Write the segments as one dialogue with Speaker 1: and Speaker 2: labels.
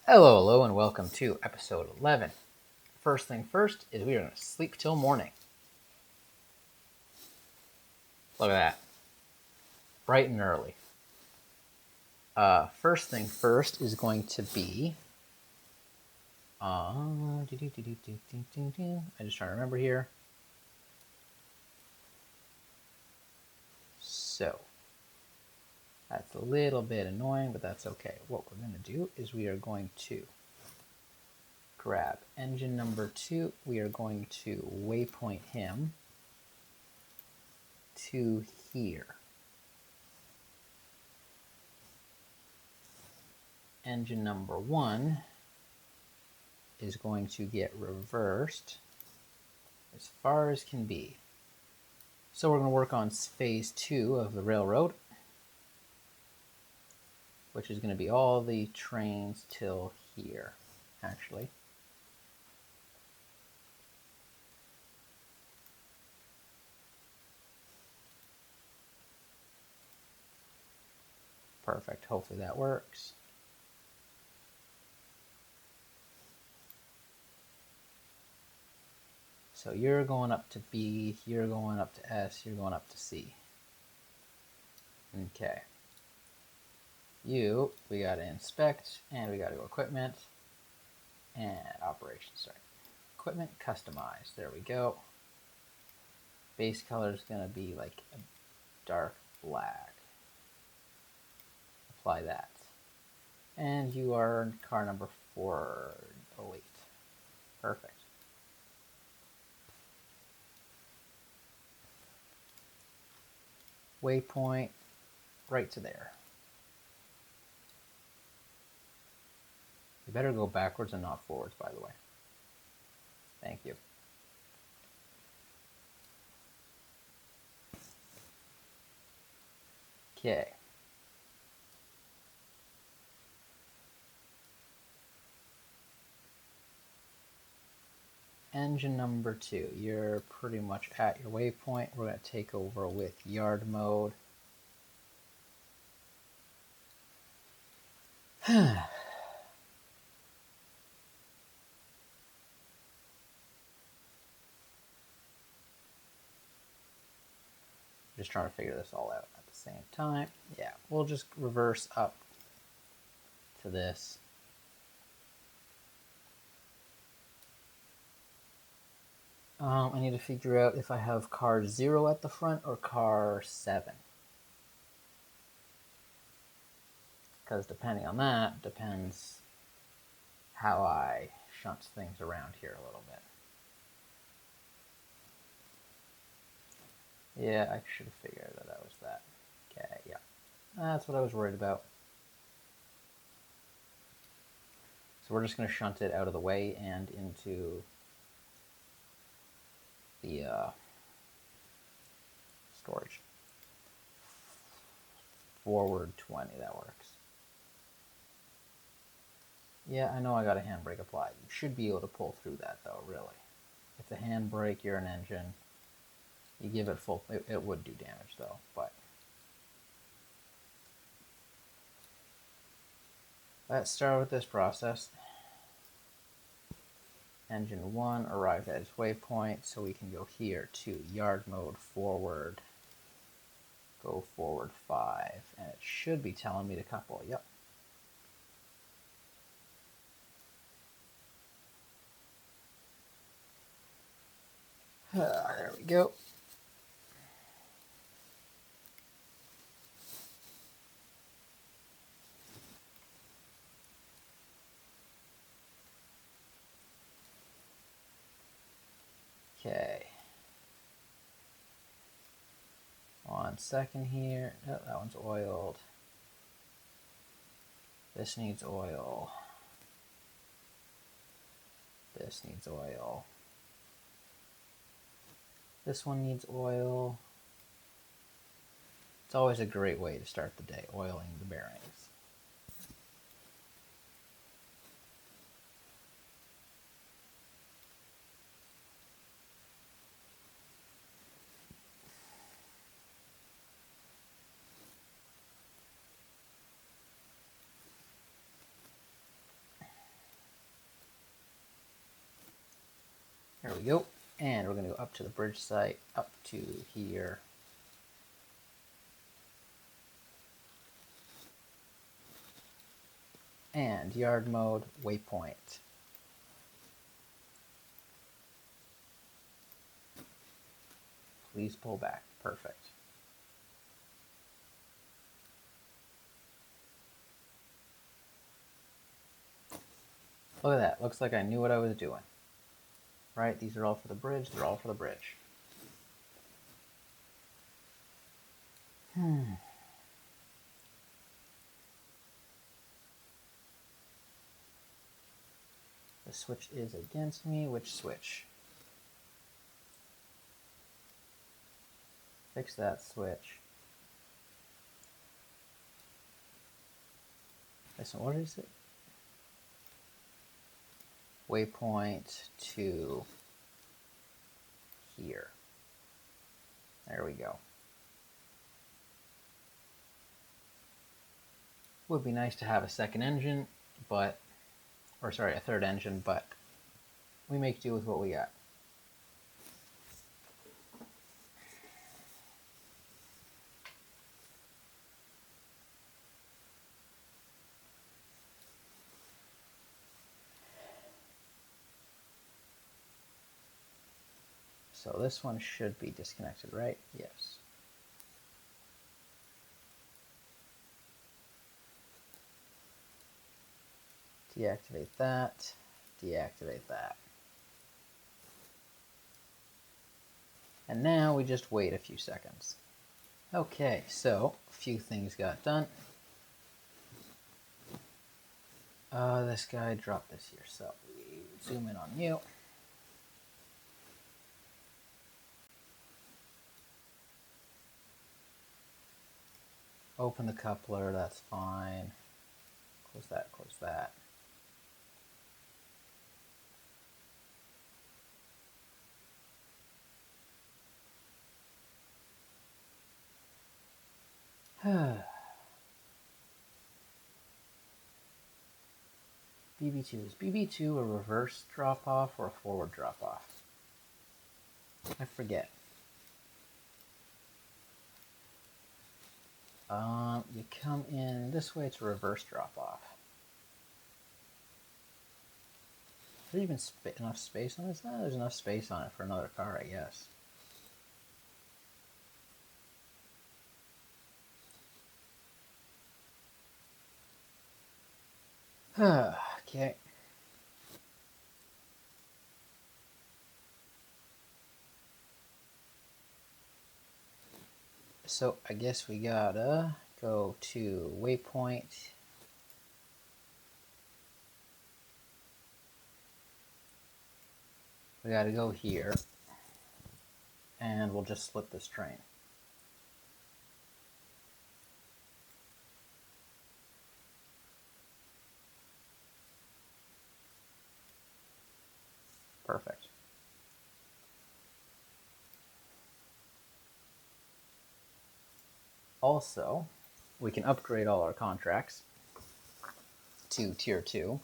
Speaker 1: Hello, hello, and welcome to episode 11. First thing first is we are going to sleep till morning. Look at that. Bright and early. First thing first is going to be... I'm just trying to remember here. So, that's a little bit annoying, but that's okay. What we're going to do is we are going to grab engine number 2. We are going to waypoint him to here. Engine number 1 is going to get reversed as far as can be. So we're going to work on phase 2 of the railroad, which is going to be all the trains till here, actually. Perfect. Hopefully that works. So you're going up to B, you're going up to S, you're going up to C. Okay. We got to inspect, and we got to go equipment, and operations, sorry. Equipment, customize, there we go. Base color is going to be like a dark black. Apply that. And you are car number 408. Perfect. Waypoint right to there. You better go backwards and not forwards, by the way. Thank you. Okay. Engine number 2, you're pretty much at your waypoint. We're going to take over with yard mode. Just trying to figure this all out at the same time. Yeah, we'll just reverse up to this. I need to figure out if I have car 0 at the front or car 7. Because depending on that, depends how I shunt things around here a little bit. Yeah, I should have figured that was that. Okay, yeah. That's what I was worried about. So we're just going to shunt it out of the way and into the storage. Forward 20, that works. Yeah, I know I got a handbrake applied. You should be able to pull through that though, really. It's a handbrake, you're an engine. You give it full, it would do damage though, but. Let's start with this process. Engine 1 arrived at its waypoint, so we can go here to yard mode forward. Go forward 5, and it should be telling me to couple. Yep. There we go. Okay. 1 second here. Oh, that one's oiled. This needs oil. This needs oil. This one needs oil. It's always a great way to start the day, oiling the bearings. There we go. And we're going to go up to the bridge site, up to here. And yard mode, waypoint. Please pull back. Perfect. Look at that. Looks like I knew what I was doing. Right? These are all for the bridge. They're all for the bridge. The switch is against me. Which switch? Fix that switch. This one, what is it? Waypoint to here. There we go. Would be nice to have a second engine, but, or sorry, a third engine, but we make do with what we got. So this one should be disconnected, right? Yes. Deactivate that, deactivate that. And now we just wait a few seconds. Okay, so a few things got done. This guy dropped this here, so we zoom in on you. Open the coupler, that's fine. Close that, close that. BB2. Is BB2 a reverse drop-off or a forward drop-off? I forget. You come in this way, it's a reverse drop-off. Is there even enough space on this? No, there's enough space on it for another car, I guess. Okay. So I guess we gotta go to waypoint. We gotta go here. And we'll just slip this train. Perfect. Also, we can upgrade all our contracts to tier 2.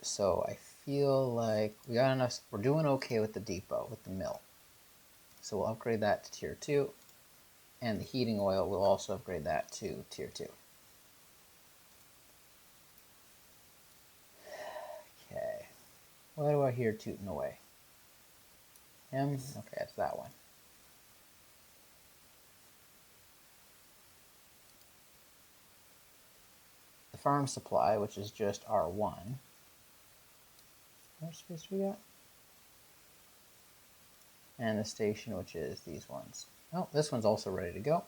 Speaker 1: So I feel like we got enough, we're doing okay with the depot, with the mill. So we'll upgrade that to tier 2. And the heating oil, we'll also upgrade that to tier 2. Okay. What do I hear tooting away? Him? Okay, that's that one. The farm supply, which is just R1. How much space do we got? And the station, which is these ones. Oh, this one's also ready to go.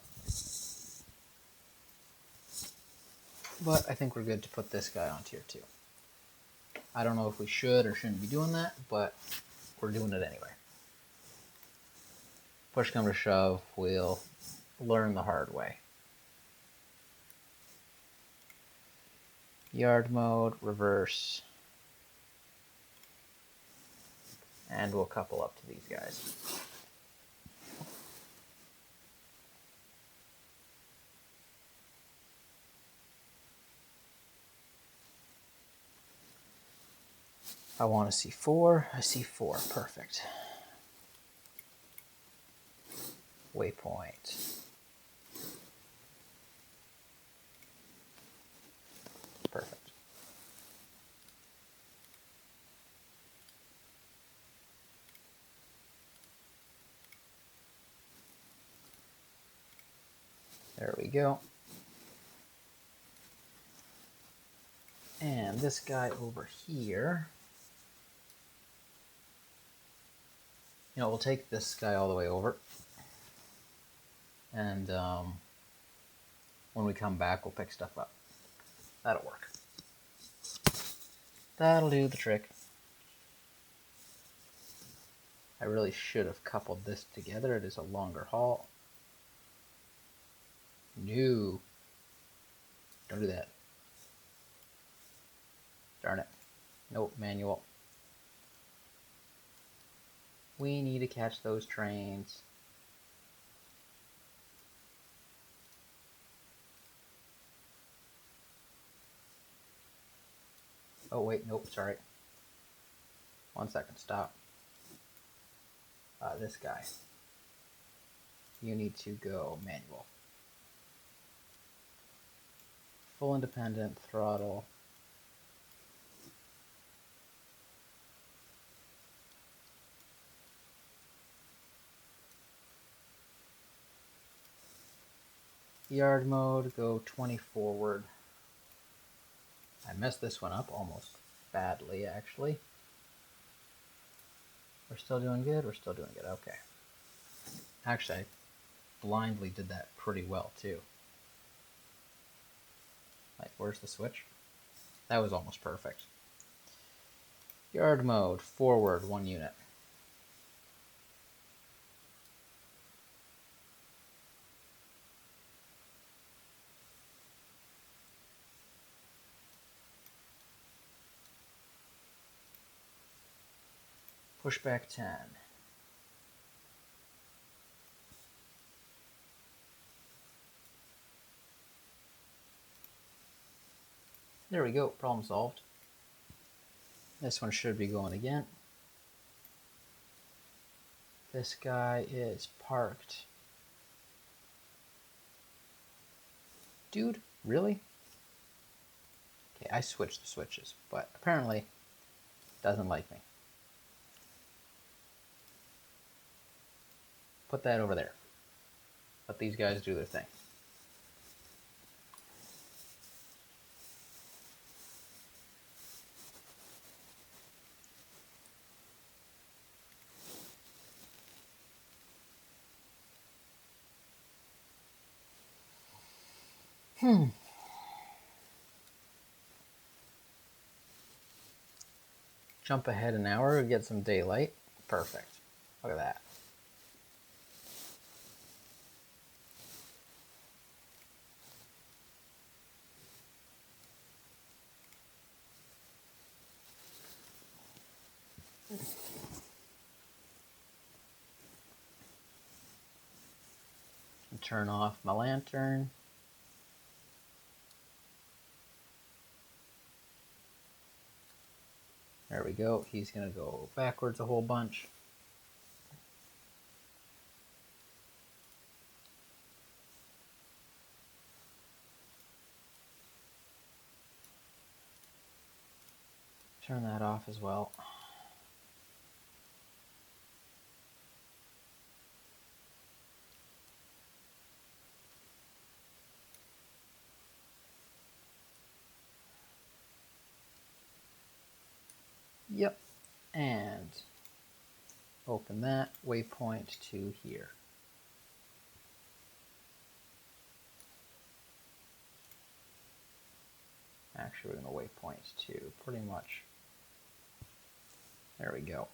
Speaker 1: But I think we're good to put this guy on tier 2. I don't know if we should or shouldn't be doing that, but we're doing it anyway. Push come to shove, we'll learn the hard way. Yard mode, reverse. And we'll couple up to these guys. I want to see 4. I see 4. Perfect. Waypoint. Perfect. There we go. And this guy over here, you know, we'll take this guy all the way over. And when we come back, we'll pick stuff up. That'll work. That'll do the trick. I really should have coupled this together. It is a longer haul. No. Don't do that. Darn it. Nope, manual. We need to catch those trains. Oh, wait, nope, sorry. 1 second, stop. This guy. You need to go manual. Full independent throttle. Yard mode, go 20 forward. I messed this one up almost badly, actually. We're still doing good? We're still doing good, okay. Actually, I blindly did that pretty well, too. Like, where's the switch? That was almost perfect. Yard mode, forward 1 unit. Pushback 10. There we go, problem solved. This one should be going again. This guy is parked. Dude, really? Okay, I switched the switches, but apparently it doesn't like me. Put that over there. Let these guys do their thing. Jump ahead an hour, get some daylight. Perfect. Look at that. Turn off my lantern. There we go. He's going to go backwards a whole bunch. Turn that off as well. Yep. And open that, waypoint to here. Actually, we're going to waypoint to pretty much. There we go.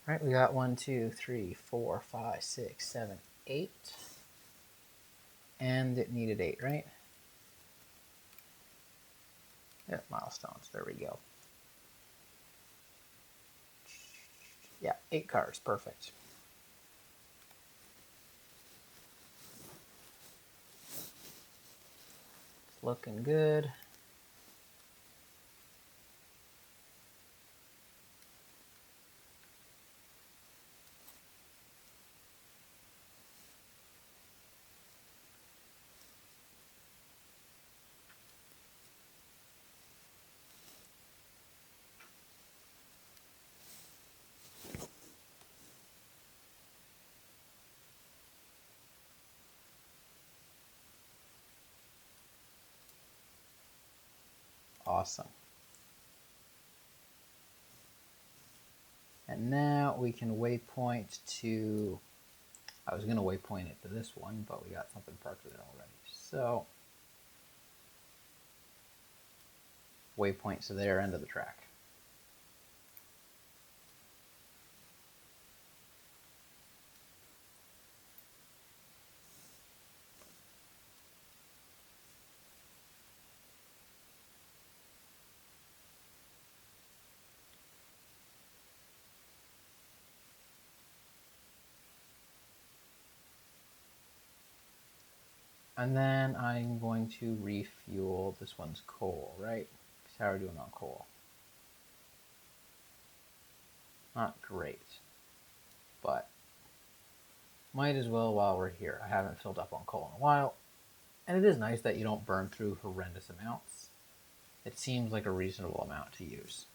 Speaker 1: All right, we got 1, 2, 3, 4, 5, 6, 7, 8. And it needed 8, right? Yep, milestones. There we go. Yeah, 8 cars. Perfect. looking good. Awesome. And now we can waypoint to, I was going to waypoint it to this one, but we got something parked there already. So waypoint to their end of the track. And then I'm going to refuel this one's coal, right? How are we doing on coal? Not great, but might as well while we're here. I haven't filled up on coal in a while, and it is nice that you don't burn through horrendous amounts. It seems like a reasonable amount to use.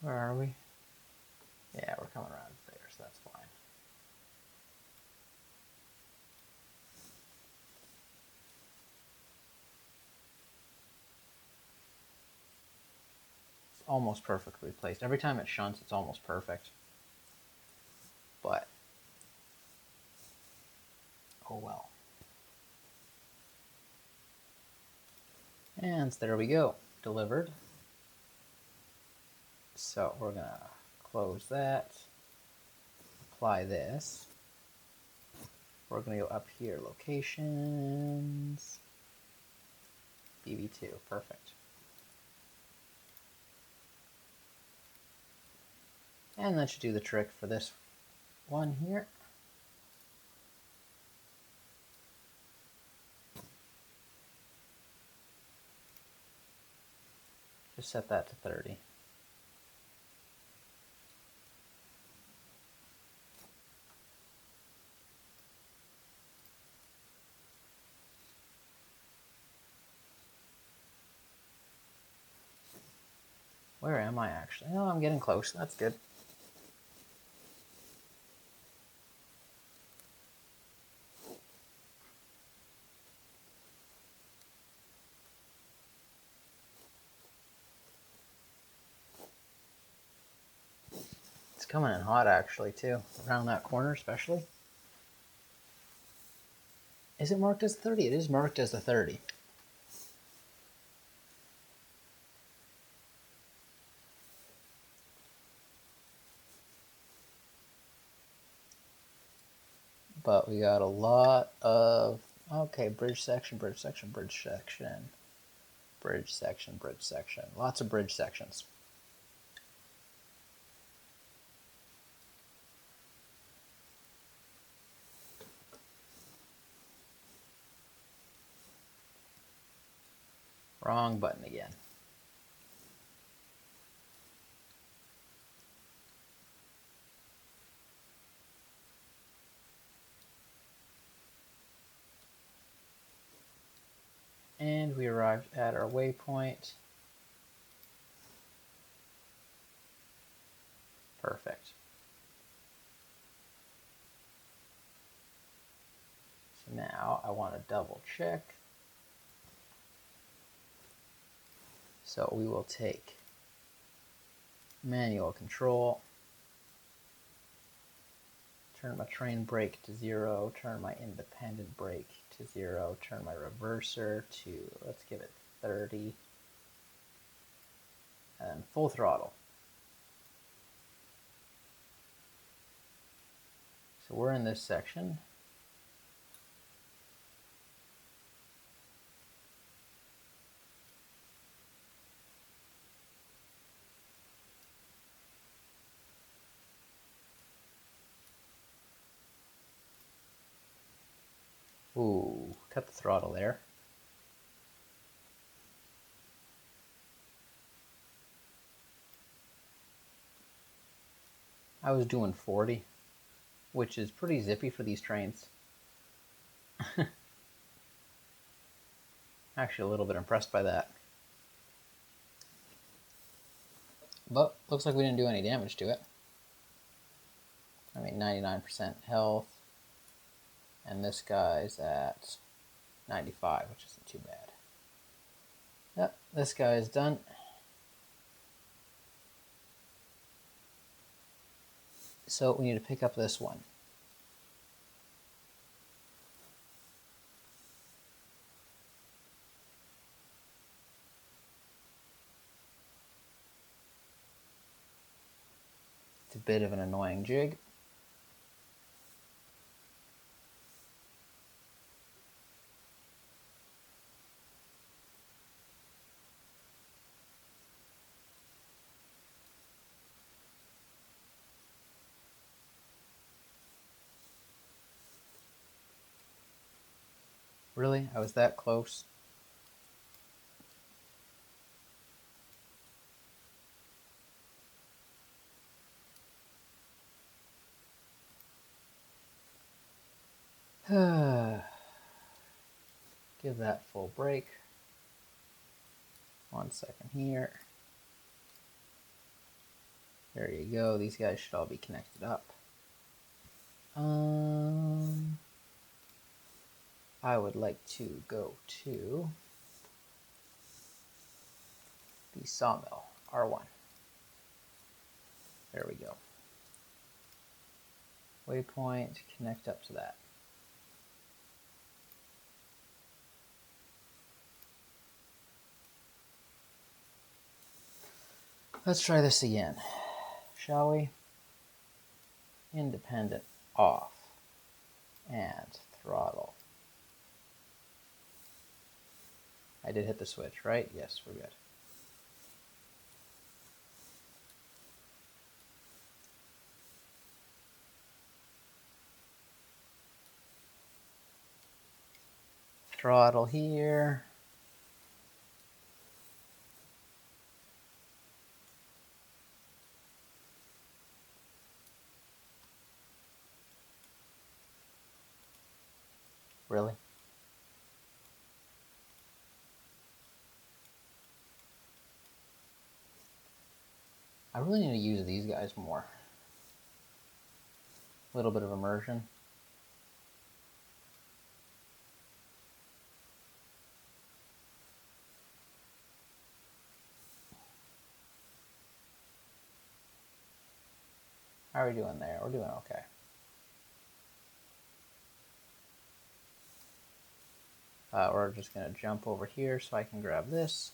Speaker 1: Where are we? Yeah, we're coming around there, so that's fine. It's almost perfectly placed. Every time it shunts, it's almost perfect. But, oh well. And there we go, delivered. So we're gonna close that, apply this. We're gonna go up here, locations, BB2, perfect. And that should do the trick for this one here. Just set that to 30. Where am I actually? Oh, I'm getting close. That's good. It's coming in hot actually too, around that corner especially. Is it marked as 30? It is marked as a 30. But we got a lot of, okay, bridge section, bridge section, bridge section, bridge section, bridge section. Lots of bridge sections. Wrong button again. And we arrived at our waypoint. Perfect. So now I want to double check. So we will take manual control, turn my train brake to 0, turn my independent brake to 0, turn my reverser to, let's give it 30, and full throttle. So we're in this section. Ooh, cut the throttle there. I was doing 40, which is pretty zippy for these trains. Actually, a little bit impressed by that. But looks like we didn't do any damage to it. I mean, 99% health. And this guy's at 95, which isn't too bad. Yep, this guy is done. So we need to pick up this one. It's a bit of an annoying jig. Really? I was that close? Give that full brake. 1 second here. There you go. These guys should all be connected up. I would like to go to the sawmill, R1. There we go. Waypoint, connect up to that. Let's try this again, shall we? Independent off and throttle. I did hit the switch, right? Yes, we're good. Throttle here. Really? I really need to use these guys more. A little bit of immersion. How are we doing there? We're doing okay. We're just going to jump over here so I can grab this.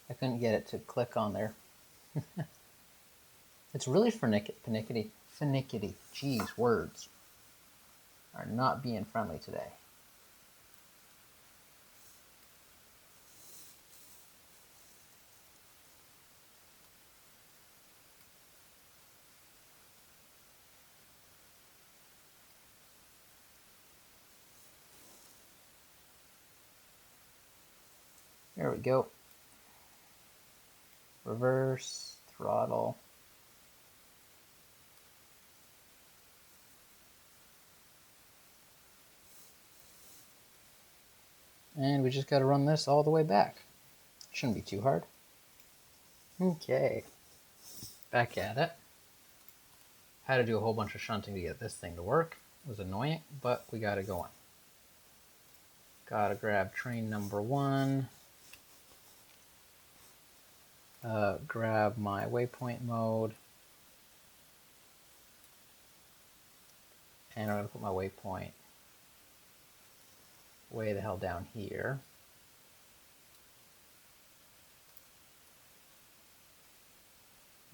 Speaker 1: I couldn't get it to click on there. It's really finicky. Jeez, words are not being friendly today. There we go. Reverse, throttle. And we just got to run this all the way back. Shouldn't be too hard. Okay. Back at it. Had to do a whole bunch of shunting to get this thing to work. It was annoying, but we got it going. Gotta grab train number 1. Grab my waypoint mode. And I'm going to put my waypoint way the hell down here.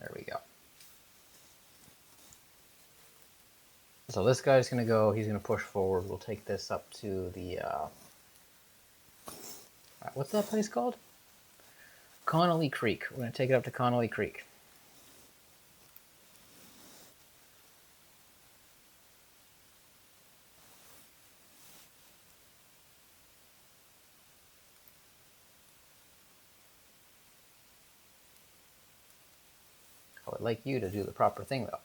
Speaker 1: There we go. So this guy's going to go, he's going to push forward. We'll take this up to the, what's that place called? Connolly Creek. We're going to take it up to Connolly Creek. I would like you to do the proper thing, though.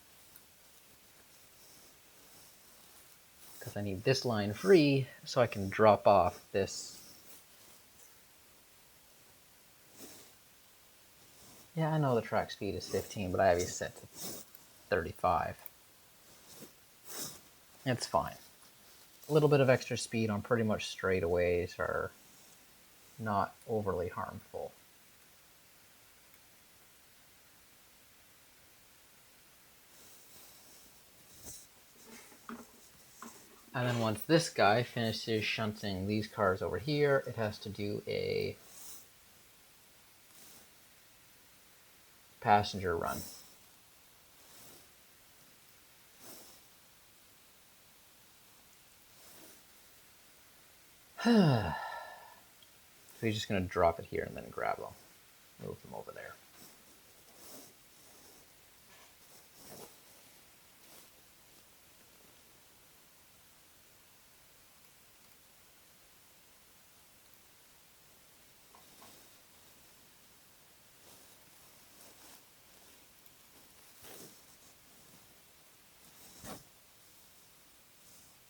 Speaker 1: Because I need this line free so I can drop off this. Yeah, I know the track speed is 15, but I have it set to 35. It's fine. A little bit of extra speed on pretty much straightaways are not overly harmful. And then once this guy finishes shunting these cars over here, it has to do a passenger run. So he's just going to drop it here and then grab them. Move them over there.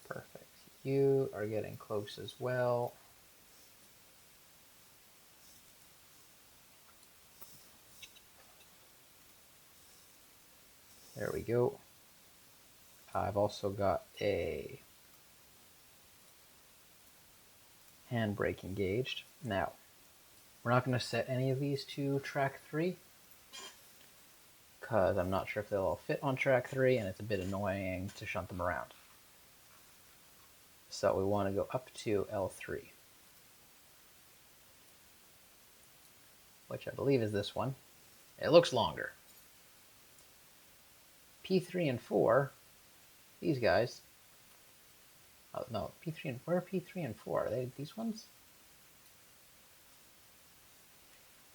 Speaker 1: Perfect. You are getting close as well. There we go. I've also got a handbrake engaged. Now, we're not going to set any of these to track 3 because I'm not sure if they'll all fit on track 3 and it's a bit annoying to shunt them around. So we want to go up to L3, which I believe is this one. It looks longer. P3 and 4, these guys. Oh no, P3 and where are P3 and 4? Are they these ones?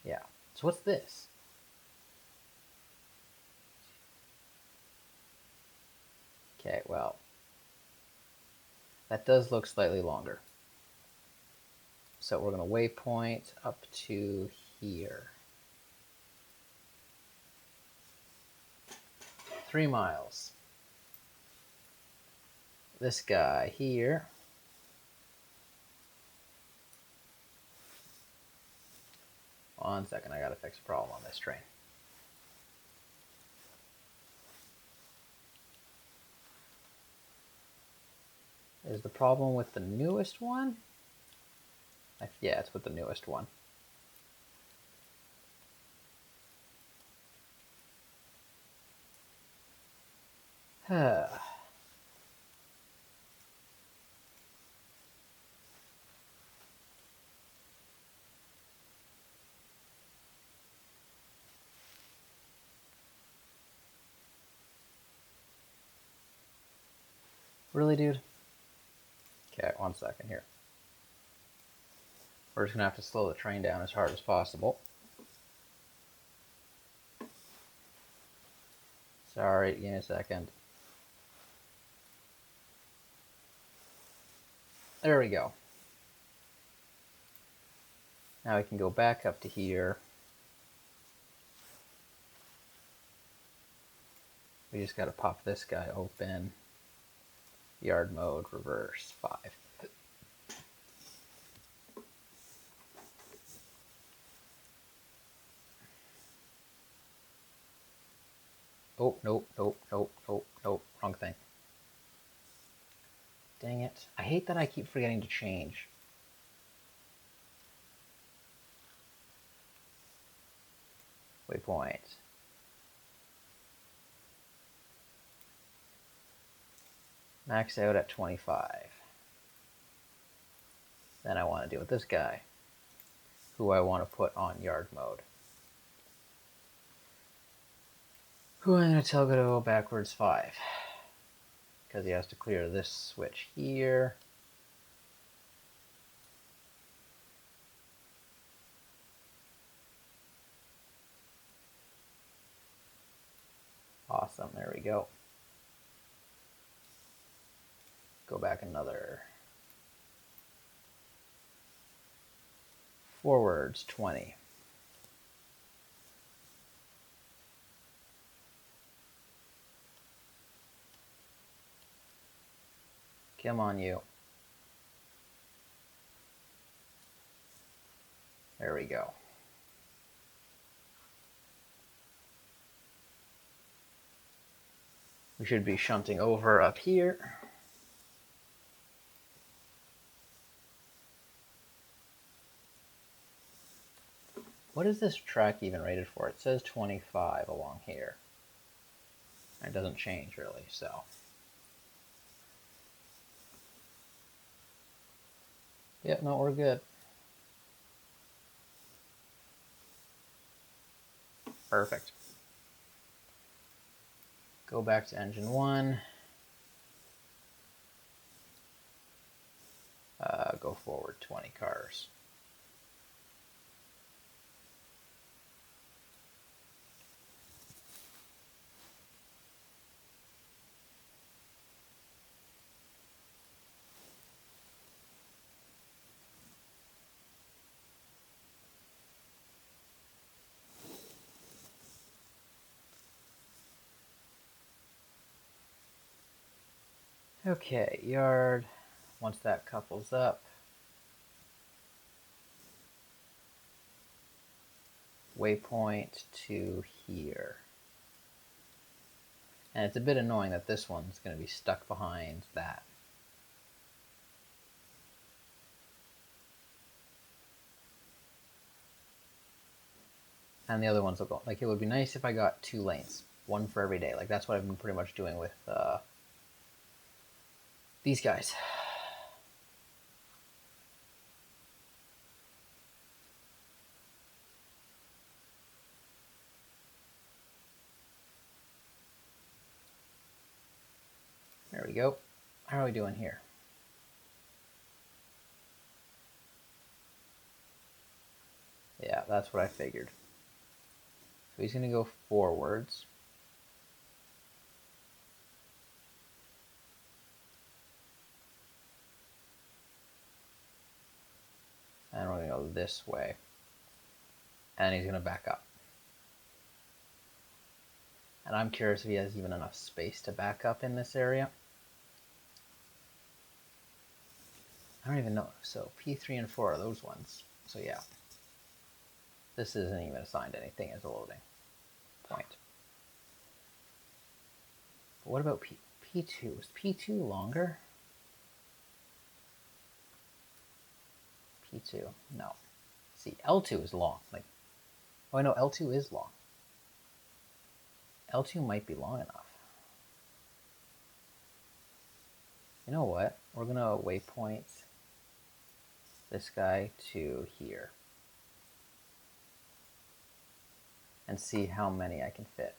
Speaker 1: Yeah. So what's this? Okay, well, that does look slightly longer. So we're going to waypoint up to here. 3 miles. This guy here. One second, I gotta fix a problem on this train. Is the problem with the newest one? Yeah, it's with the newest one. Really, dude? Okay, 1 second here. We're just gonna have to slow the train down as hard as possible. Sorry, give me a second. There we go. Now we can go back up to here. We just gotta pop this guy open. Yard mode, reverse, 5. Oh, nope, nope, nope, nope, nope, wrong thing. Dang it. I hate that I keep forgetting to change. Waypoint. Max out at 25. Then I want to deal with this guy, who I want to put on yard mode. Who I'm going to tell to go backwards 5. because he has to clear this switch here. Awesome, there we go. Go back another. Forwards 20. Come on, you. There we go. We should be shunting over up here. What is this track even rated for? It says 25 along here. It doesn't change really, so. Yep, no, we're good. Perfect. Go back to engine 1. Go forward 20 cars. Okay, yard. Once that couples up, waypoint to here. And it's a bit annoying that this one's going to be stuck behind that. And the other ones will go. Like, it would be nice if I got 2 lanes, one for every day. Like, that's what I've been pretty much doing with these guys. There we go. How are we doing here? Yeah, that's what I figured. So he's going to go forwards. And we're going to go this way. And he's going to back up. And I'm curious if he has even enough space to back up in this area. I don't even know. So P3 and 4 are those ones. So yeah. This isn't even assigned anything as a loading point. But what about P2? Is P2 longer? P2, no. See, L2 is long. Like, oh, I know L2 is long. L2 might be long enough. You know what? We're gonna waypoint this guy to here and see how many I can fit.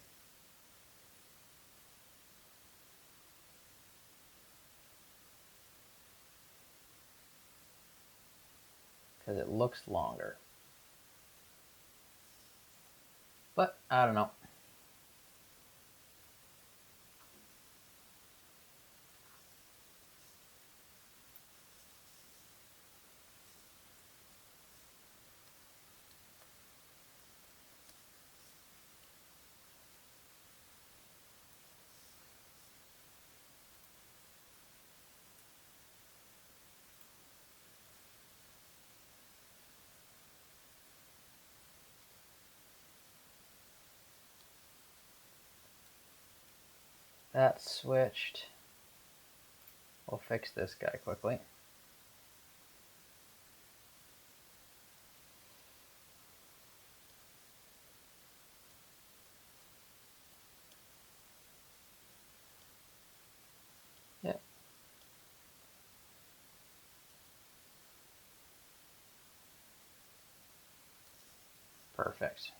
Speaker 1: Because it looks longer. But I don't know. That switched. We'll fix this guy quickly. Yep. Perfect.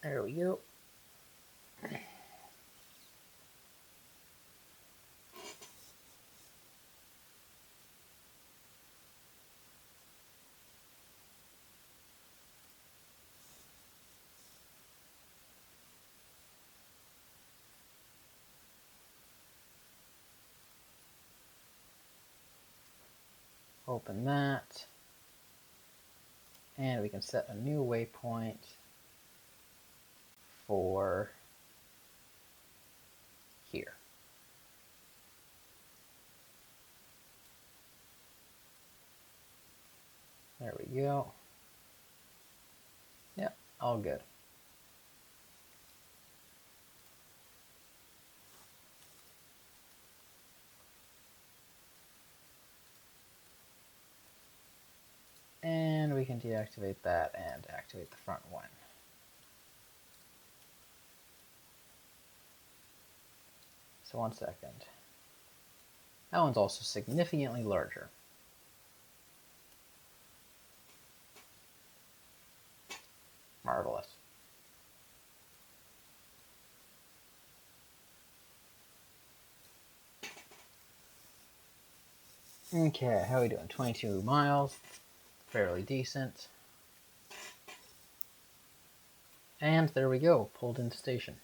Speaker 1: There we go. Open that. And we can set a new waypoint for here. There we go. Yep, all good. And we can deactivate that and activate the front one. So 1 second. That one's also significantly larger. Marvelous. Okay, how are we doing? 22 miles. Fairly decent. And there we go, pulled into station.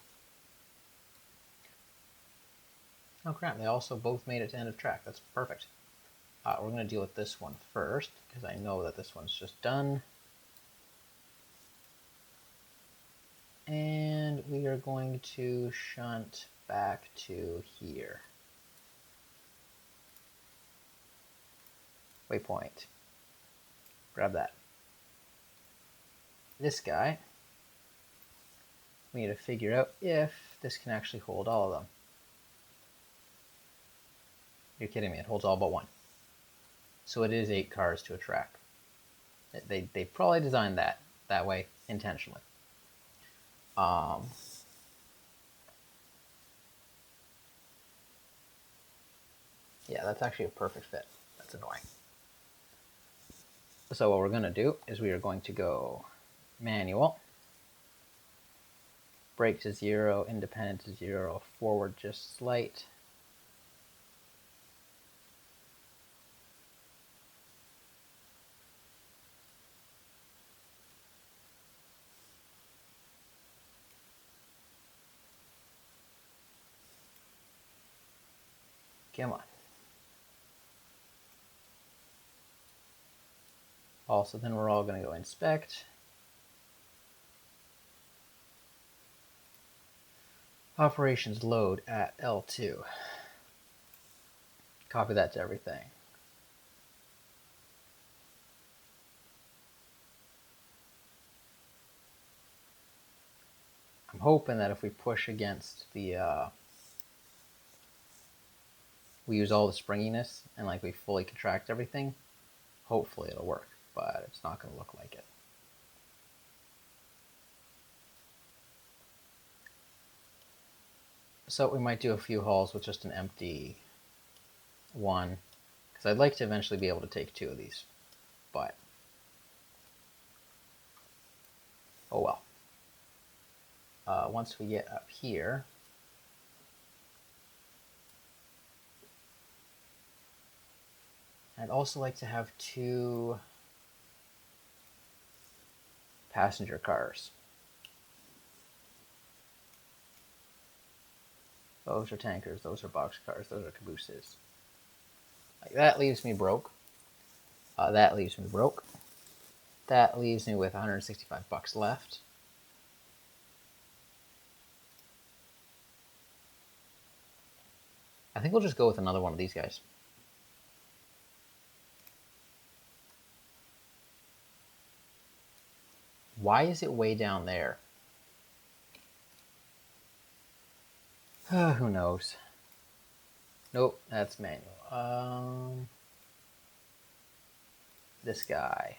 Speaker 1: Oh crap, they also both made it to end of track. That's perfect. We're going to deal with this one first, because I know that this one's just done. And we are going to shunt back to here. Waypoint. Grab that. This guy, we need to figure out if this can actually hold all of them. You're kidding me, it holds all but one. So it is 8 cars to a track. They probably designed that way intentionally. Yeah, that's actually a perfect fit. That's annoying. So what we're going to do is we are going to go manual, brake to 0, independent to 0, forward just slight. Come on. Also, then we're all going to go inspect. Operations load at L2. Copy that to everything. I'm hoping that if we push against the, we use all the springiness and like we fully contract everything, hopefully it'll work, but it's not going to look like it. So we might do a few hauls with just an empty one, because I'd like to eventually be able to take 2 of these, but oh well. Once we get up here, I'd also like to have 2 passenger cars. Those are tankers, those are box cars, those are cabooses. Like, that leaves me broke. That leaves me broke. That leaves me with 165 bucks left. I think we'll just go with another one of these guys. Why is it way down there? Who knows? Nope, that's manual. This guy.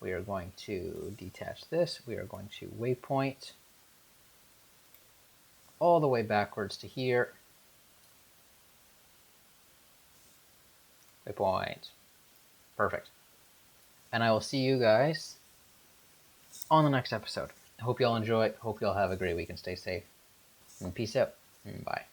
Speaker 1: We are going to detach this. We are going to waypoint all the way backwards to here. Waypoint. Perfect. And I will see you guys on the next episode. Hope y'all enjoy. Hope y'all have a great week and stay safe. And peace out. Bye.